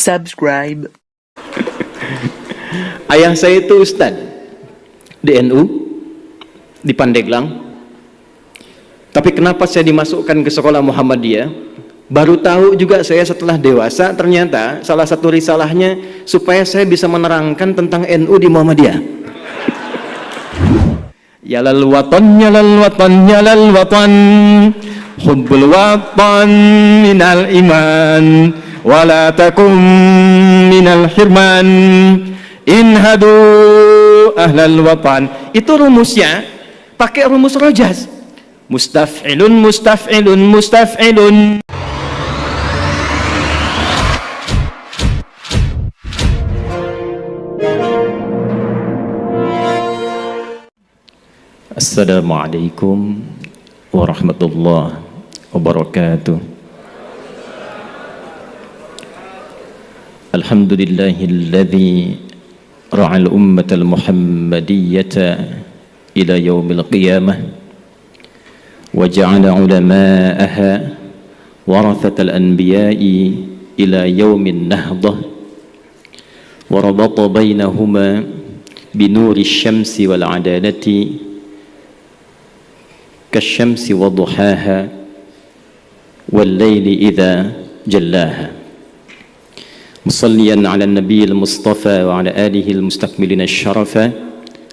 subscribe. Ayah saya itu Ustadz di NU, di Pandeglang. Tapi kenapa saya dimasukkan ke sekolah Muhammadiyah? Baru tahu juga saya setelah dewasa, ternyata salah satu risalahnya supaya saya bisa menerangkan tentang NU di Muhammadiyah. Yalal watan, yalal watan, yalal watan, hubbul watan minal iman, wala takum minal hirman, inhadu ahlal watan. Itu rumusnya pakai rumus rojaz. Mustaf'ilun, mustaf'ilun, mustaf'ilun. Assalamualaikum warahmatullahi wabarakatuh. Alhamdulillahilladzi ra'al ummatal muhammadiyyata ila yaumil qiyamah wa ja'ala ulama'aha warathatal anbiya'i ila yaumin nahdah wa rabata bainahuma binuri syamsi wal adalati kasyamsi wa duhaha wal laili idza jallaha. Musalliyan ala nabiyil mustafa wa ala alihi al mustakmilina syarafa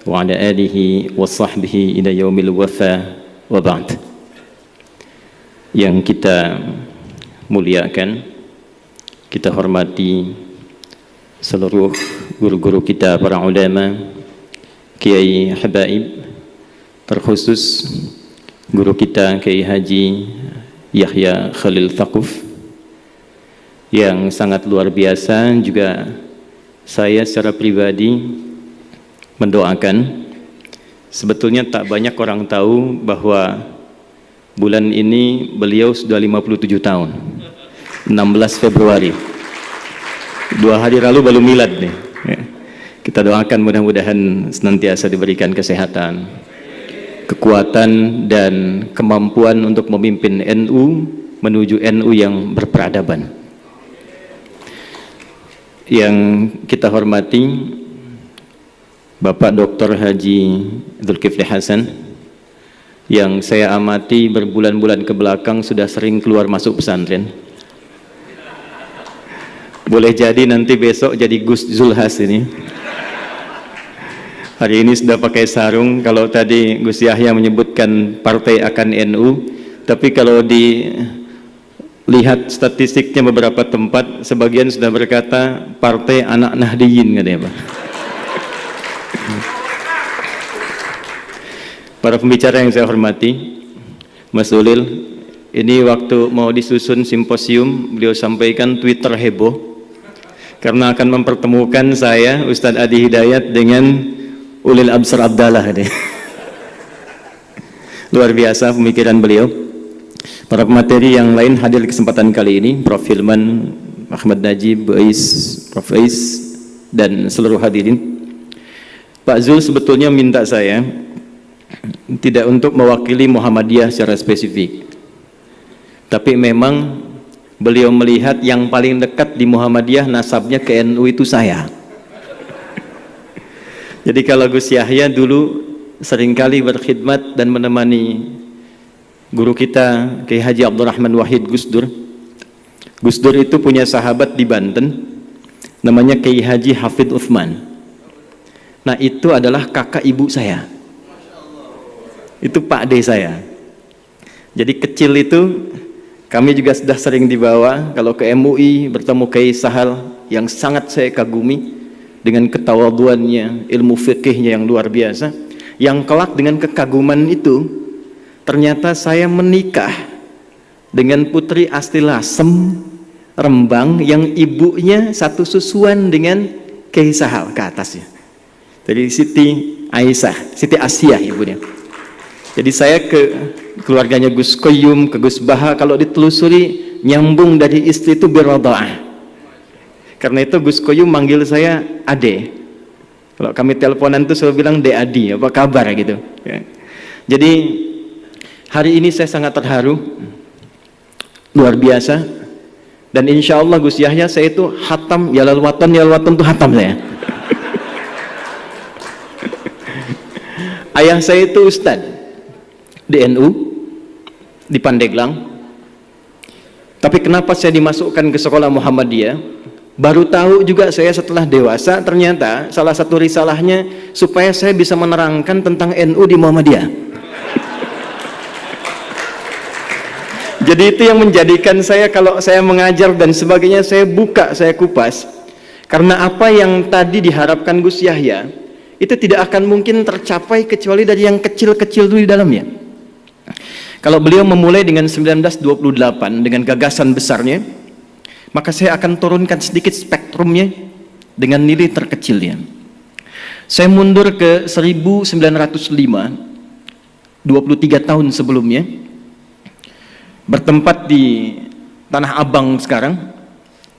wa ala alihi wa sahbihi ila yaumil wafa wa ba'd. Yang kita muliakan, kita hormati seluruh guru-guru kita, para ulama, kiai habaib, terkhusus guru kita Kiai Haji Yahya Khalil Thaquf yang sangat luar biasa. Juga saya secara pribadi mendoakan. Sebetulnya tak banyak orang tahu bahwa bulan ini beliau sudah 57 tahun, 16 Februari, 2 hari lalu baru milad nih. Kita doakan mudah-mudahan senantiasa diberikan kesehatan, kekuatan dan kemampuan untuk memimpin NU menuju NU yang berperadaban. Yang kita hormati Bapak Dr. Haji Zulkifli Hasan, yang saya amati berbulan-bulan ke belakang sudah sering keluar masuk pesantren. Boleh jadi nanti besok jadi Gus Zulhas ini. Hari ini sudah pakai sarung. Kalau tadi Gus Yahya menyebutkan partai akan NU, tapi kalau dilihat statistiknya beberapa tempat, sebagian sudah berkata partai anak Nahdiyin, katanya Pak. Para pembicara yang saya hormati, Mas Ulil, ini waktu mau disusun simposium, beliau sampaikan Twitter heboh karena akan mempertemukan saya, Ustadz Adi Hidayat, dengan Ulil Absar Abdallah. Luar biasa pemikiran beliau. Para pemateri yang lain hadir di kesempatan kali ini, Prof. Hilman, Ahmad Najib, Bu Ais, Prof. Ais, dan seluruh hadirin. Pak Zul sebetulnya minta saya tidak untuk mewakili Muhammadiyah secara spesifik, tapi memang beliau melihat yang paling dekat di Muhammadiyah nasabnya ke NU itu saya. Jadi kalau Gus Yahya dulu seringkali berkhidmat dan menemani guru kita Kiai Haji Abdurrahman Wahid Gus Dur. Gus Dur itu punya sahabat di Banten namanya Kiai Haji Hafid Uthman. Nah, itu adalah kakak ibu saya. Itu Pak D saya. Jadi kecil itu kami juga sudah sering dibawa kalau ke MUI bertemu Kiai Sahal yang sangat saya kagumi dengan ketawaduannya, ilmu fikihnya yang luar biasa. Yang kelak dengan kekaguman itu, ternyata saya menikah dengan Putri Asti Lasem Rembang yang ibunya satu susuan dengan Kiai Sahal ke atasnya. Jadi Siti Aisyah, Siti Asyah ibunya. Jadi saya ke keluarganya Gus Koyum, ke Gus Baha, kalau ditelusuri nyambung dari istri itu biradha'ah. Karena itu Gus Koyum manggil saya Ade. Kalau kami teleponan tuh selalu bilang De Adi, apa kabar gitu. Ya. Jadi hari ini saya sangat terharu, luar biasa. Dan insya Allah Gus Yahya, saya itu hatam ya lalwatan tuh hatam saya. Ayah saya itu ustadz di NU di Pandeglang. Tapi kenapa saya dimasukkan ke sekolah Muhammadiyah? Baru tahu juga saya setelah dewasa, ternyata salah satu risalahnya supaya saya bisa menerangkan tentang NU di Muhammadiyah. Jadi itu yang menjadikan saya, kalau saya mengajar dan sebagainya, saya buka, saya kupas. Karena apa yang tadi diharapkan Gus Yahya, itu tidak akan mungkin tercapai kecuali dari yang kecil-kecil dulu di dalamnya. Kalau beliau memulai dengan 1928 dengan gagasan besarnya, maka saya akan turunkan sedikit spektrumnya dengan nilai terkecilnya. Saya mundur ke 1905, 23 tahun sebelumnya, bertempat di Tanah Abang sekarang,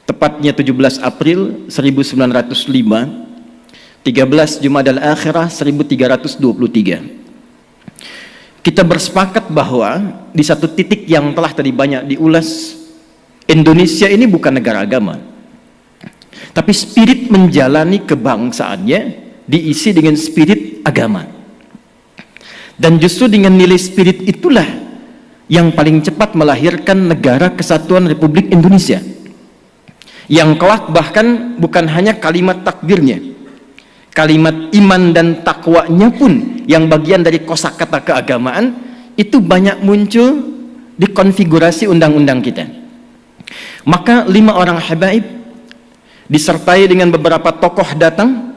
tepatnya 17 April 1905, 13 Jumadal Akhirah 1323. Kita bersepakat bahwa di satu titik yang telah tadi banyak diulas, Indonesia ini bukan negara agama, tapi spirit menjalani kebangsaannya diisi dengan spirit agama. Dan justru dengan nilai spirit itulah yang paling cepat melahirkan negara kesatuan Republik Indonesia, yang kelak bahkan bukan hanya kalimat takdirnya, kalimat iman dan takwanya pun yang bagian dari kosakata keagamaan itu banyak muncul di konfigurasi undang-undang kita. Maka 5 orang habaib disertai dengan beberapa tokoh datang,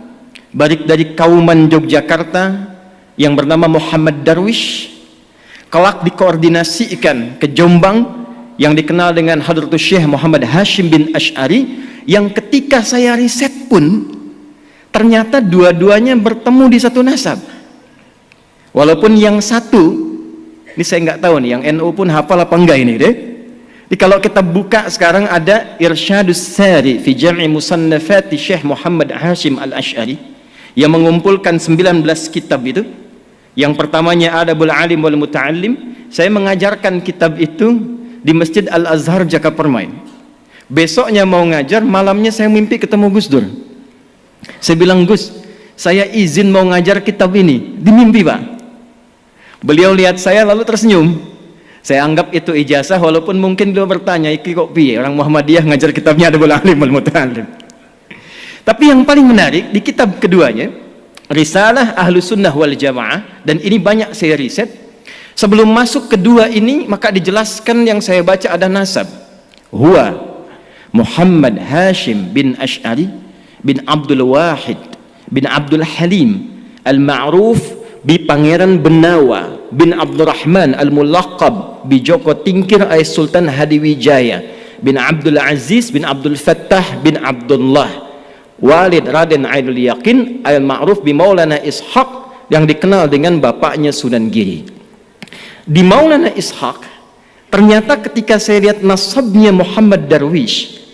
baik dari Kauman Yogyakarta yang bernama Muhammad Darwish, kelak dikoordinasikan ke Jombang yang dikenal dengan Hadratus Syekh Muhammad Hashim bin Asy'ari, yang ketika saya riset pun ternyata dua-duanya bertemu di satu nasab. Walaupun yang satu, ini saya nggak tahu nih, yang NU pun hafal apa enggak ini deh. Jadi kalau kita buka sekarang ada Irsyadus Sari fi Jam'i Musannafati Syekh Muhammad Hashim Al-Asy'ari yang mengumpulkan 19 kitab itu. Yang pertamanya Adabul Alim wal Muta'allim. Saya mengajarkan kitab itu di Masjid Al-Azhar Jakapermain. Besoknya mau ngajar, malamnya saya mimpi ketemu Gus Dur. Saya bilang, Gus, saya izin mau ngajar kitab ini. Di mimpi, Pak. Beliau lihat saya lalu tersenyum. Saya anggap itu ijazah, walaupun mungkin beliau bertanya, iki kok piye orang Muhammadiyah ngajar kitabnya Adabul Alim wal Muta'allim. Tapi yang paling menarik di kitab keduanya, Risalah Ahlus Sunnah wal Jamaah, dan ini banyak saya riset. Sebelum masuk kedua ini, maka dijelaskan yang saya baca ada nasab. Huwa Muhammad Hashim bin Asy'ari bin Abdul Wahid bin Abdul Halim Al-Ma'ruf bi Pangeran Benawa bin Abdurrahman Al-Mulaqab bi Joko Tingkir ay Sultan Hadiwijaya bin Abdul Aziz bin Abdul Fattah bin Abdullah Walid Raden Ainul Yaqin Al-Ma'ruf bi Maulana Ishaq, yang dikenal dengan bapaknya Sunan Giri. Di Maulana Ishaq, ternyata ketika saya lihat nasabnya Muhammad Darwish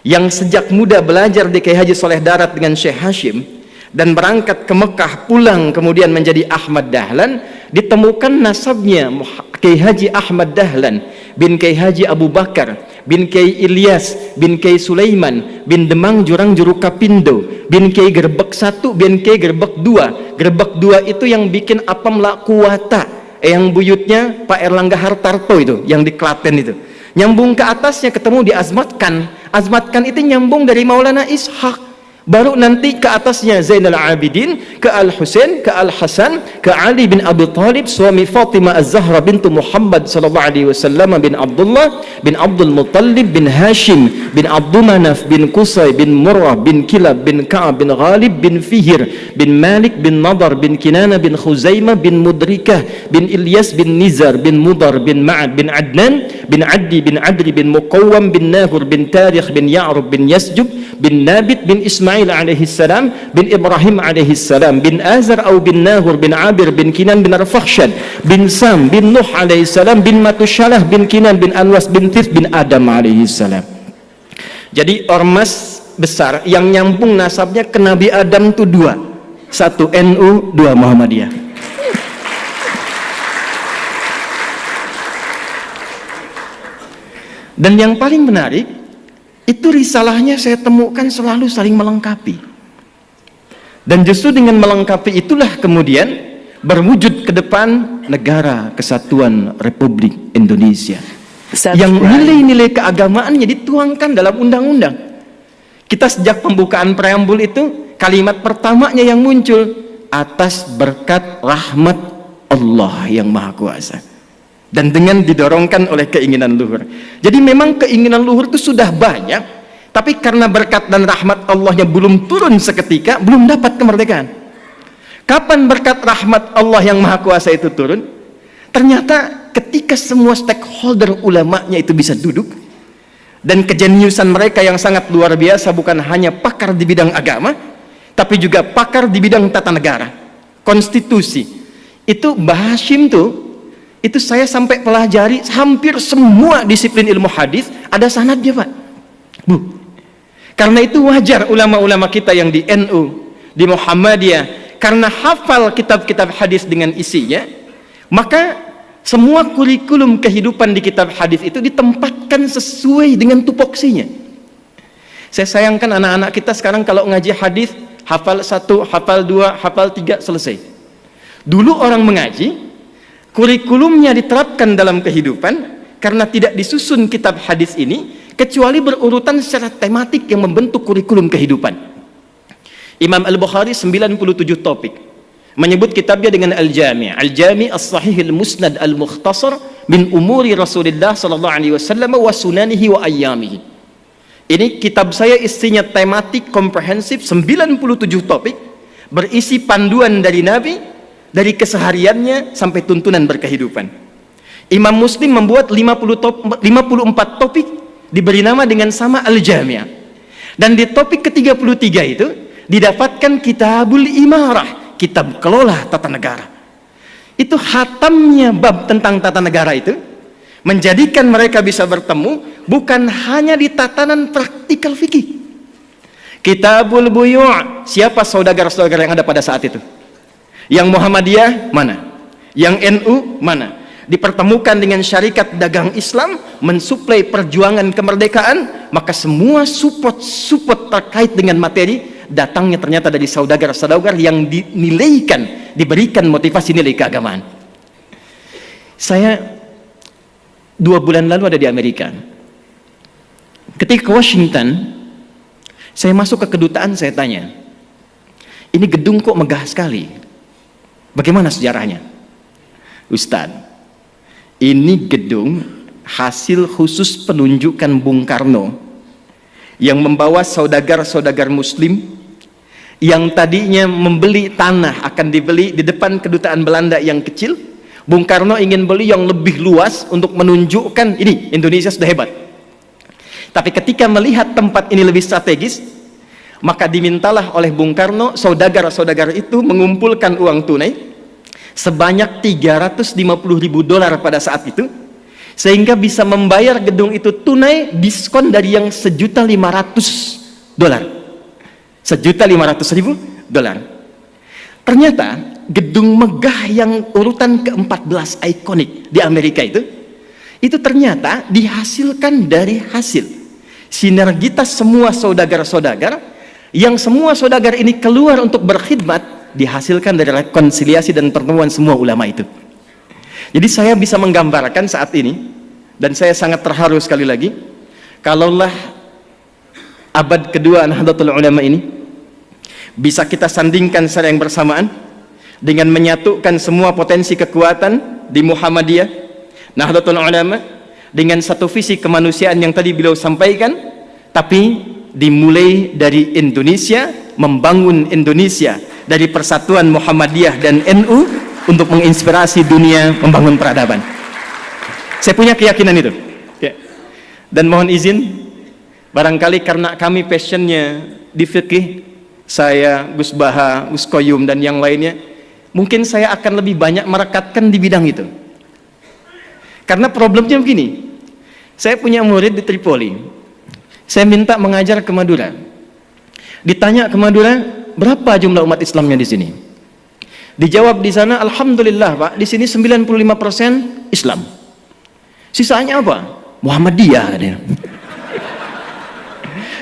yang sejak muda belajar di Kiai Haji Soleh Darat dengan Syekh Hashim dan berangkat ke Mekah, pulang kemudian menjadi Ahmad Dahlan, ditemukan nasabnya Kiai Haji Ahmad Dahlan bin Kiai Haji Abu Bakar bin Kiai Ilyas bin Kiai Sulaiman bin Demang Jurang Jurukapindo bin Kiai Gerbek 1 bin Kiai Gerbek 2. Gerbek 2 itu yang bikin apam la kuwata, yang buyutnya Pak Erlangga Hartarto itu, yang di Klaten itu. Nyambung ke atasnya ketemu di Azmatkan. Azmatkan itu nyambung dari Maulana Ishaq. Baru nanti ke atasnya Zainal Abidin, ke Al-Husain, ke Al-Hasan, ke Ali bin Abi Thalib, suami Fatimah Az-Zahra bintu Muhammad sallallahu alaihi wasallam, bin Abdullah bin Abdul Muttalib bin Hashim bin Abdul Manaf bin Qusay bin Murrah bin Kilab bin Ka'ab bin Ghalib bin Fihir bin Malik bin Nadar bin Kinana bin Khuzaimah bin Mudrikah bin Ilyas bin Nizar bin Mudar bin Ma'ad bin Adnan bin Addi bin Adri bin Muqawwam bin Nahur bin Tarikh bin Ya'rub bin Yasjub bin Nabit bin Ismail alaihi salam bin Ibrahim alaihi salam bin Azar atau bin Nahur bin Abir bin Kinan bin Arfakhshad bin Sam bin Nuh alaihi salam bin Matushalah bin Kinan bin Anwas bin Thith bin Adam alaihi salam. Jadi ormas besar yang nyambung nasabnya ke Nabi Adam itu 2. 1 NU, 2 Muhammadiyah. Dan yang paling menarik, itu risalahnya saya temukan selalu saling melengkapi. Dan justru dengan melengkapi itulah kemudian berwujud ke depan Negara Kesatuan Republik Indonesia. Yang nilai-nilai keagamaannya dituangkan dalam undang-undang. Kita sejak pembukaan preambul itu, kalimat pertamanya yang muncul, atas berkat rahmat Allah yang Maha Kuasa. Dan dengan didorongkan oleh keinginan luhur. Jadi memang keinginan luhur itu sudah banyak, tapi karena berkat dan rahmat Allahnya belum turun seketika, belum dapat kemerdekaan. Kapan berkat rahmat Allah yang Maha Kuasa itu turun? Ternyata ketika semua stakeholder ulamanya itu bisa duduk, dan kejeniusan mereka yang sangat luar biasa, bukan hanya pakar di bidang agama, tapi juga pakar di bidang tata negara, konstitusi. Itu Mbah Hashim tuh, itu saya sampai pelajari hampir semua disiplin ilmu hadis ada sanadnya, Pak. Bu. Karena itu wajar ulama-ulama kita yang di NU, di Muhammadiyah, karena hafal kitab-kitab hadis dengan isinya, maka semua kurikulum kehidupan di kitab hadis itu ditempatkan sesuai dengan tupoksinya. Saya sayangkan anak-anak kita sekarang kalau ngaji hadis, hafal 1, hafal 2, hafal 3, selesai. Dulu orang mengaji, kurikulumnya diterapkan dalam kehidupan karena tidak disusun kitab hadis ini kecuali berurutan secara tematik yang membentuk kurikulum kehidupan. Imam Al-Bukhari 97 topik menyebut kitabnya dengan Al-Jami', Al-Jami' As-Sahih Al-Musnad Al-Mukhtasar min umuri Rasulullah sallallahu alaihi wasallam wa sunanihi wa ayyamihi. Ini kitab saya isinya tematik komprehensif, 97 topik berisi panduan dari Nabi, dari kesehariannya sampai tuntunan berkehidupan. Imam Muslim membuat 54 topik diberi nama dengan sama Al-Jami'. Dan di topik ke-33 itu didapatkan Kitabul Imarah, kitab kelola tata negara. Itu khatamnya bab tentang tata negara itu menjadikan mereka bisa bertemu bukan hanya di tatanan praktikal fikih. Kitabul Buyu', siapa saudagar-saudagar yang ada pada saat itu? Yang Muhammadiyah mana? Yang NU mana? Dipertemukan dengan syarikat dagang Islam, mensuplai perjuangan kemerdekaan, maka semua support terkait dengan materi datangnya ternyata dari saudagar-saudagar yang dinilaikan, diberikan motivasi nilai keagamaan. Saya 2 bulan lalu ada di Amerika. Ketika ke Washington, saya masuk ke kedutaan, saya tanya, ini gedung kok megah sekali? Bagaimana sejarahnya? Ustadz, ini gedung hasil khusus penunjukan Bung Karno yang membawa saudagar-saudagar muslim yang tadinya membeli tanah akan dibeli di depan kedutaan Belanda yang kecil. Bung Karno ingin beli yang lebih luas untuk menunjukkan ini Indonesia sudah hebat. Tapi ketika melihat tempat ini lebih strategis, maka dimintalah oleh Bung Karno saudagar-saudagar itu mengumpulkan uang tunai sebanyak $350.000 pada saat itu, sehingga bisa membayar gedung itu tunai, diskon dari yang $1.500.000. $1.500.000. Ternyata gedung megah yang urutan ke-14 ikonik di Amerika itu ternyata dihasilkan dari hasil sinergitas semua saudagar-saudagar, yang semua saudagar ini keluar untuk berkhidmat, dihasilkan dari rekonsiliasi dan pertemuan semua ulama itu. Jadi saya bisa menggambarkan saat ini, dan saya sangat terharu sekali lagi, kalaulah abad kedua Nahdlatul Ulama ini bisa kita sandingkan secara yang bersamaan dengan menyatukan semua potensi kekuatan di Muhammadiyah, Nahdlatul Ulama, dengan satu visi kemanusiaan yang tadi beliau sampaikan, tapi dimulai dari Indonesia, membangun Indonesia dari persatuan Muhammadiyah dan NU untuk menginspirasi dunia membangun peradaban. Saya punya keyakinan itu. Dan mohon izin, barangkali karena kami passionnya di fikih, saya, Gus Baha, Gus Koyum, dan yang lainnya, mungkin saya akan lebih banyak merekatkan di bidang itu. Karena problemnya begini, saya punya murid di Tripoli, saya minta mengajar ke Madura. Ditanya ke Madura, berapa jumlah umat Islamnya di sini? Dijawab di sana, alhamdulillah Pak, di sini 95% Islam. Sisanya apa? Muhammadiyah katanya.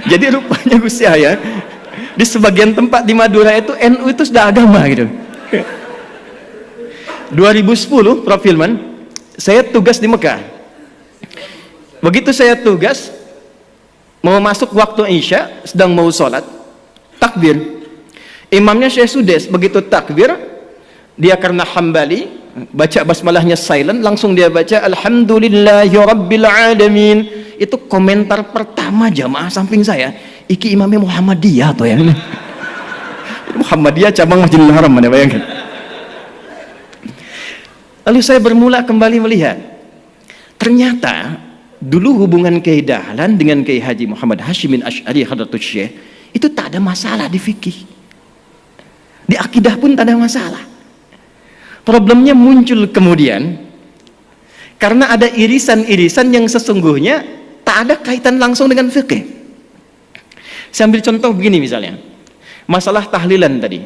Jadi rupanya Gus Yahya di sebagian tempat di Madura itu NU itu sudah agama gitu. 2010 Prof. Hilman, saya tugas di Mekah. Begitu saya tugas, mau masuk waktu Isya, sedang mau sholat, takbir. Imamnya Syekh Sudes, begitu takbir, dia karena Hambali, baca basmalahnya silent, langsung dia baca Alhamdulillahi Rabbil Alamin. Itu komentar pertama jamaah samping saya, iki imamnya Muhammadiyah atau ya? Muhammadiyah cabang Masjidil Haram, mana bayangkan. Lalu saya bermula kembali melihat, ternyata dulu hubungan Kiai Dahlan dengan Kiai Haji Muhammad Hashimin Asy'ari Hadratus Syekh itu tak ada masalah di fikih, di akidah pun tak ada masalah. Problemnya muncul kemudian karena ada irisan-irisan yang sesungguhnya tak ada kaitan langsung dengan fikih. Saya ambil contoh begini misalnya, masalah tahlilan tadi,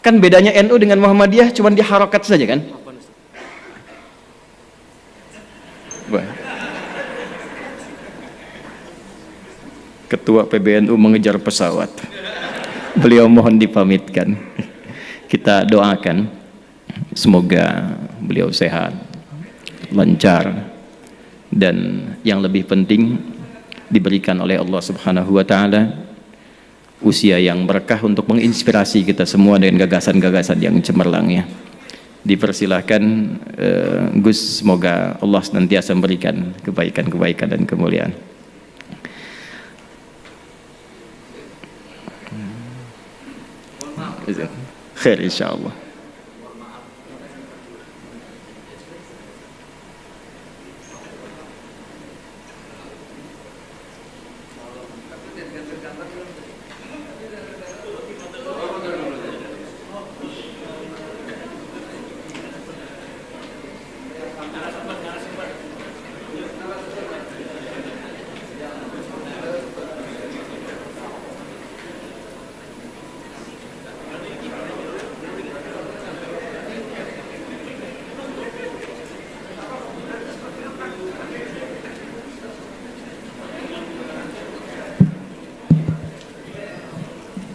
kan bedanya NU dengan Muhammadiyah cuma di harokat saja kan. Ketua PBNU mengejar pesawat, beliau mohon dipamitkan. Kita doakan semoga beliau sehat, lancar, dan yang lebih penting diberikan oleh Allah Subhanahu wa Ta'ala usia yang berkah untuk menginspirasi kita semua dengan gagasan-gagasan yang cemerlang ya. Dipersilahkan Gus, semoga Allah senantiasa memberikan kebaikan-kebaikan dan kemuliaan. Khair insyaallah.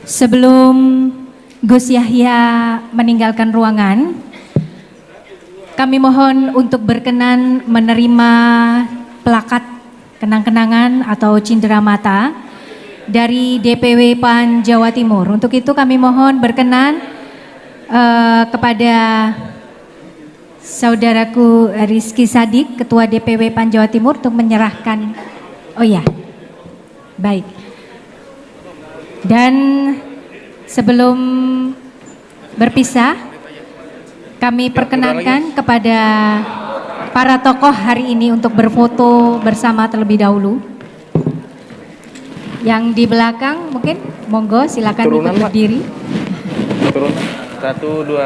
Sebelum Gus Yahya meninggalkan ruangan, kami mohon untuk berkenan menerima plakat kenang-kenangan atau cindera mata dari DPW PAN Jawa Timur. Untuk itu kami mohon berkenan kepada saudaraku Rizky Sadik, Ketua DPW PAN Jawa Timur, untuk menyerahkan. Oh ya, baik. Dan sebelum berpisah, kami perkenankan kepada para tokoh hari ini untuk berfoto bersama terlebih dahulu. Yang di belakang mungkin, monggo silakan ikut berdiri. Turun, 1, 2,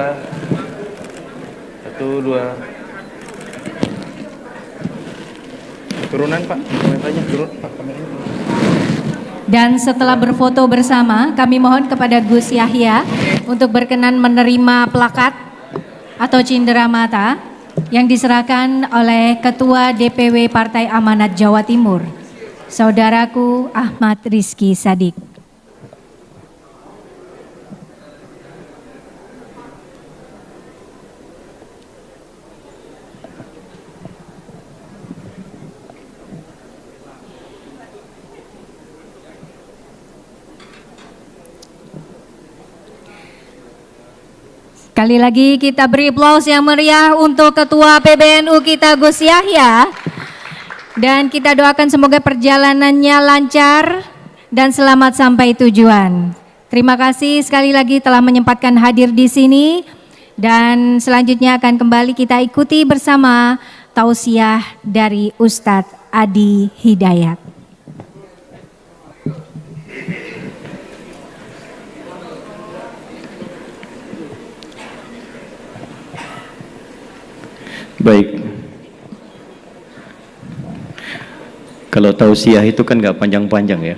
1, 2. Turunan Pak, kameranya turun Pak, kameranya. Dan setelah berfoto bersama, kami mohon kepada Gus Yahya untuk berkenan menerima plakat atau cindera mata yang diserahkan oleh Ketua DPW Partai Amanat Jawa Timur, saudaraku Ahmad Rizky Sadik. Sekali lagi kita beri aplaus yang meriah untuk Ketua PBNU kita Gus Yahya. Dan kita doakan semoga perjalanannya lancar dan selamat sampai tujuan. Terima kasih sekali lagi telah menyempatkan hadir di sini. Dan selanjutnya akan kembali kita ikuti bersama tausiah dari Ustadz Adi Hidayat. Baik, kalau tausiah itu kan nggak panjang-panjang ya.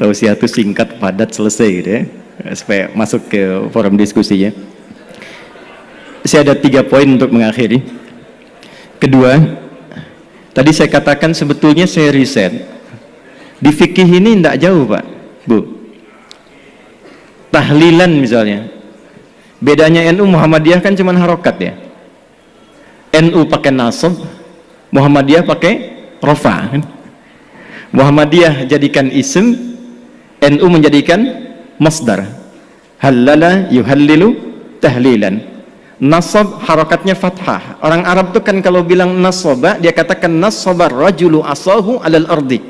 Tausiah itu singkat, padat, selesai gitu ya, supaya masuk ke forum diskusinya. Saya ada 3 poin untuk mengakhiri. Kedua, tadi saya katakan sebetulnya saya riset Di fikih ini tidak jauh Pak, Bu. Tahlilan misalnya. Bedanya NU Muhammadiyah kan cuma harokat ya. NU pakai nasab, Muhammadiyah pakai rofa. Muhammadiyah jadikan isim, NU menjadikan masdar. Halala yuhallilu tahlilan. Nasab harokatnya fathah. Orang Arab tuh kan kalau bilang nasaba, dia katakan nasabar rajulu asahu alal ardi.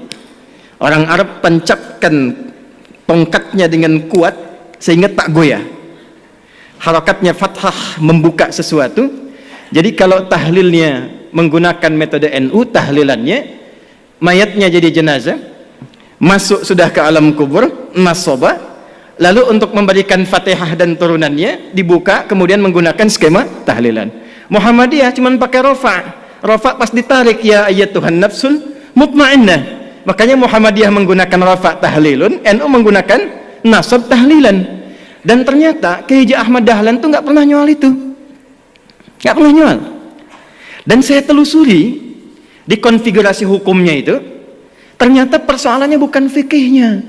Orang Arab tancapkan tongkatnya dengan kuat sehingga tak goyah. Harokatnya fathah membuka sesuatu. Jadi kalau tahlilnya menggunakan metode NU, tahlilannya mayatnya jadi jenazah, masuk sudah ke alam kubur, nasaba, lalu untuk memberikan Fatihah dan turunannya dibuka, kemudian menggunakan skema tahlilan. Muhammadiyah cuma pakai rofa. Rofa pas ditarik, ya ayyatuhan nafsul mutmainnah. Makanya Muhammadiyah menggunakan rofa tahlilun, NU menggunakan nasab tahlilan. Dan ternyata Kiai Haji Ahmad Dahlan tuh nggak pernah nyual itu, nggak pernah nyual. Dan saya telusuri di konfigurasi hukumnya itu, ternyata persoalannya bukan fikihnya.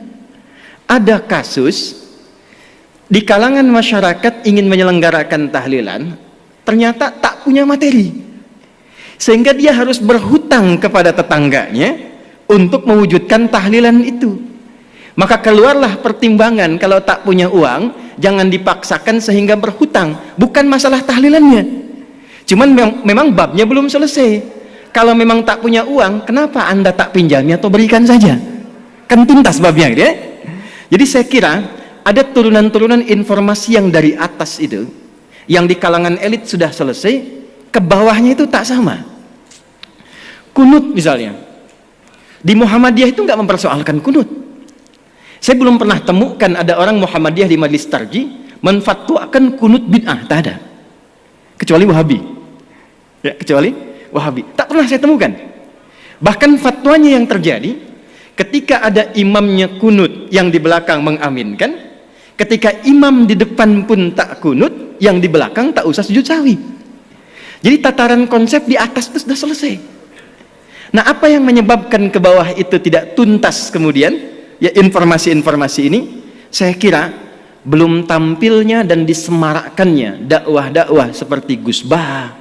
Ada kasus di kalangan masyarakat ingin menyelenggarakan tahlilan, ternyata tak punya materi, sehingga dia harus berhutang kepada tetangganya untuk mewujudkan tahlilan itu. Maka keluarlah pertimbangan, kalau tak punya uang jangan dipaksakan sehingga berhutang. Bukan masalah tahlilannya, cuman memang babnya belum selesai. Kalau memang tak punya uang, kenapa Anda tak pinjami atau berikan saja? Kan tuntas babnya gitu ya. Jadi saya kira ada turunan-turunan informasi yang dari atas itu, yang di kalangan elit sudah selesai, ke bawahnya itu tak sama. Kunut misalnya, di Muhammadiyah itu nggak mempersoalkan kunut. Saya belum pernah temukan ada orang Muhammadiyah di Majelis Tarjih menfatwakan kunut bid'ah, tak ada. Kecuali Wahabi. Ya, kecuali Wahabi. Tak pernah saya temukan. Bahkan fatwanya yang terjadi ketika ada imamnya kunut, yang di belakang mengaminkan. Ketika imam di depan pun tak kunut, yang di belakang tak usah sujud sahwi. Jadi tataran konsep di atas itu sudah selesai. Nah, apa yang menyebabkan ke bawah itu tidak tuntas kemudian? Ya, informasi-informasi ini saya kira belum tampilnya dan disemarakkannya dakwah-dakwah seperti Gus Bah,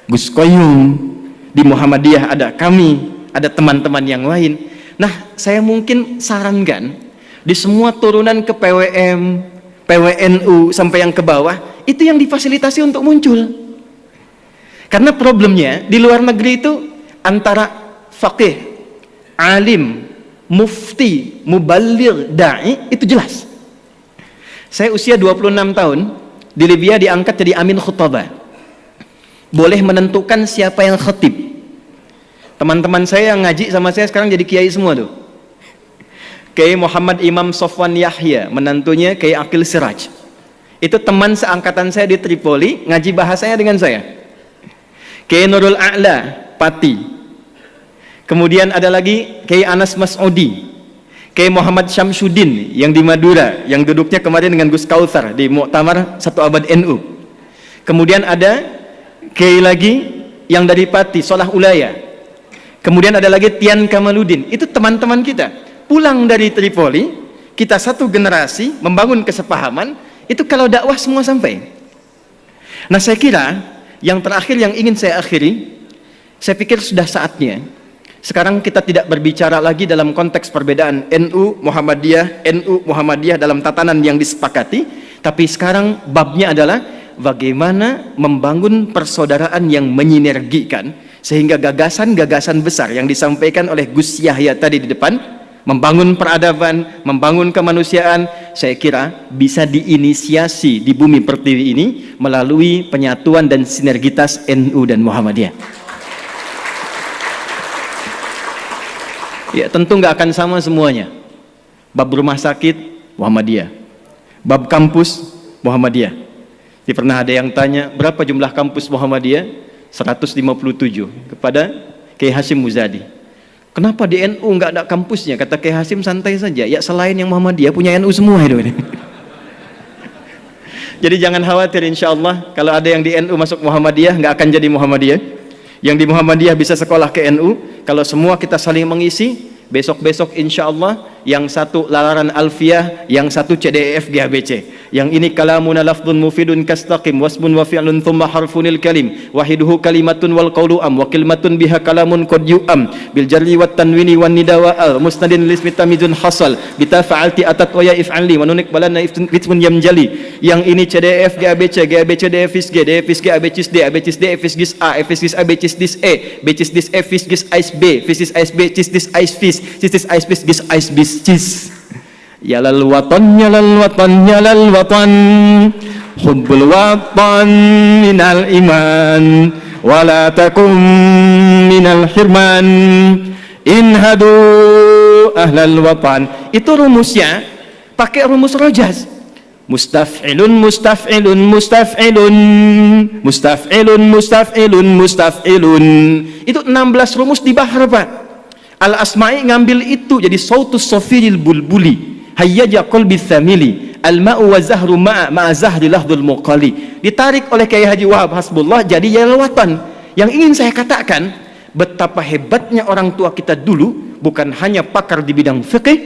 Gus Koyum. Di Muhammadiyah ada kami, ada teman-teman yang lain. Nah, saya mungkin sarankan di semua turunan ke PWM, PWNU sampai yang ke bawah, itu yang difasilitasi untuk muncul. Karena problemnya di luar negeri itu antara faqih, alim, mufti, muballigh, da'i, itu jelas. Saya usia 26 tahun, di Libya diangkat jadi amin khutbah. Boleh menentukan siapa yang khatib. Teman-teman saya yang ngaji sama saya sekarang jadi kiai semua tuh. Kiai Muhammad Imam Sofwan Yahya, menantunya Kiai Aqil Siraj. Itu teman seangkatan saya di Tripoli, ngaji bahasanya dengan saya. Kiai Nurul A'la, Pati. Kemudian ada lagi Kiai Anas Mas'udi, Kiai Muhammad Syamsuddin yang di Madura, yang duduknya kemarin dengan Gus Kautsar di Muktamar Satu Abad NU. Kemudian ada Kiai lagi yang dari Pati, Solah Ulaya. Kemudian ada lagi Tian Kamaluddin. Itu teman-teman kita. Pulang dari Tripoli, kita satu generasi membangun kesepahaman, itu kalau dakwah semua sampai. Nah, saya kira yang terakhir yang ingin saya akhiri, saya pikir sudah saatnya sekarang kita tidak berbicara lagi dalam konteks perbedaan NU Muhammadiyah dalam tatanan yang disepakati, tapi sekarang babnya adalah bagaimana membangun persaudaraan yang menyinergikan, sehingga gagasan-gagasan besar yang disampaikan oleh Gus Yahya tadi di depan, membangun peradaban, membangun kemanusiaan, saya kira bisa diinisiasi di bumi pertiwi ini melalui penyatuan dan sinergitas NU dan Muhammadiyah. Ya, tentu nggak akan sama semuanya. Bab rumah sakit Muhammadiyah, bab kampus Muhammadiyah. Jadi pernah ada yang tanya berapa jumlah kampus Muhammadiyah? 157 kepada Kiai Hasyim Muzadi. Kenapa di NU nggak ada kampusnya? Kata Kiai Hasyim, santai saja. Ya, selain yang Muhammadiyah punya NU semua itu. Jadi jangan khawatir, insya Allah kalau ada yang di NU masuk Muhammadiyah nggak akan jadi Muhammadiyah. Yang di Muhammadiyah bisa sekolah ke NU. Kalau semua kita saling mengisi, Besok-besok insya Allah yang satu lalaran alfiyah, yang satu CDEF GABC. Yang ini kalamuna lafdun mufidun kastaqim wasmun wa fi'lun thumma harfunil kalim wahiduhu kalimatun wal qawlu am wa kalimatun biha kalamun qad yu'am bil jarri wat tanwini wan nida wa al musnadin lismi tamizun hasal bita fa'alti atat wa ya if'ali wa nunik balana ifmun yamjali. Yang ini CDEF GABC, GABC DFIS G, DFIS G ABCIS D, ABCIS D FIS GIS A, FIS GIS ABCIS DIS E, BCIS DIS F FIS GIS AIS B, FIS GIS AIS B, CIS DIS AIS FIS, CIS DIS AIS FIS GIS AIS BIS CIS. Ya lal watan, ya lal watan, ya lal watan, hubbul watan minal iman, wala takum minal hirman, inhadu ahlal watan. Itu rumusnya pakai rumus rojaz. Mustaf'ilun, mustaf'ilun, mustaf'ilun, mustaf'ilun, mustaf'ilun, mustaf'ilun. Itu 16 rumus di bahar, Pak. Al-Asma'i ngambil itu jadi sautus sofiril bulbuli hayyaja qalbi thamili al-ma'u wa zahru ma'a zahri lahdul muqali. Ditarik oleh Kiai Haji Wahab Hasbullah jadi yalwatan. Yang ingin saya katakan, betapa hebatnya orang tua kita dulu, bukan hanya pakar di bidang fikih,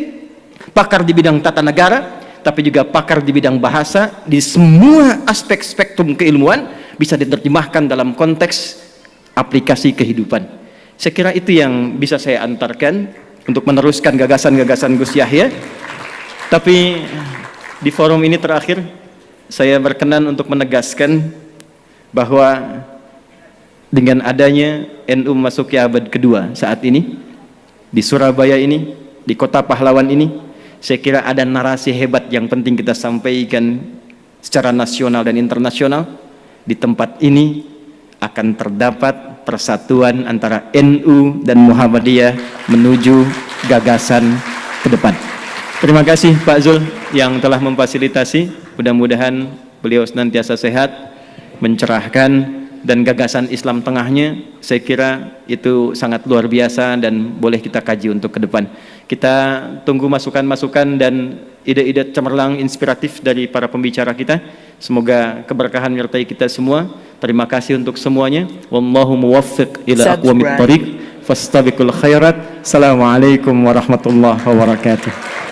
pakar di bidang tata negara, tapi juga pakar di bidang bahasa. Di semua aspek spektrum keilmuan bisa diterjemahkan dalam konteks aplikasi kehidupan. Saya kira itu yang bisa saya antarkan untuk meneruskan gagasan-gagasan Gus Yahya. Tapi di forum ini terakhir saya berkenan untuk menegaskan bahwa dengan adanya NU memasuki abad kedua saat ini di Surabaya ini, di kota pahlawan ini, saya kira ada narasi hebat yang penting kita sampaikan secara nasional dan internasional. Di tempat ini akan terdapat persatuan antara NU dan Muhammadiyah menuju gagasan ke depan. Terima kasih Pak Zul yang telah memfasilitasi. Mudah-mudahan beliau senantiasa sehat, mencerahkan, dan gagasan Islam tengahnya saya kira itu sangat luar biasa dan boleh kita kaji untuk ke depan. Kita tunggu masukan-masukan dan ide-ide cemerlang inspiratif dari para pembicara kita. Semoga keberkahan menyertai kita semua. Terima kasih untuk semuanya. Wallahu muwaffiq ila aqwamit thariq. Fastabiqul khairat. Assalamualaikum warahmatullahi wabarakatuh.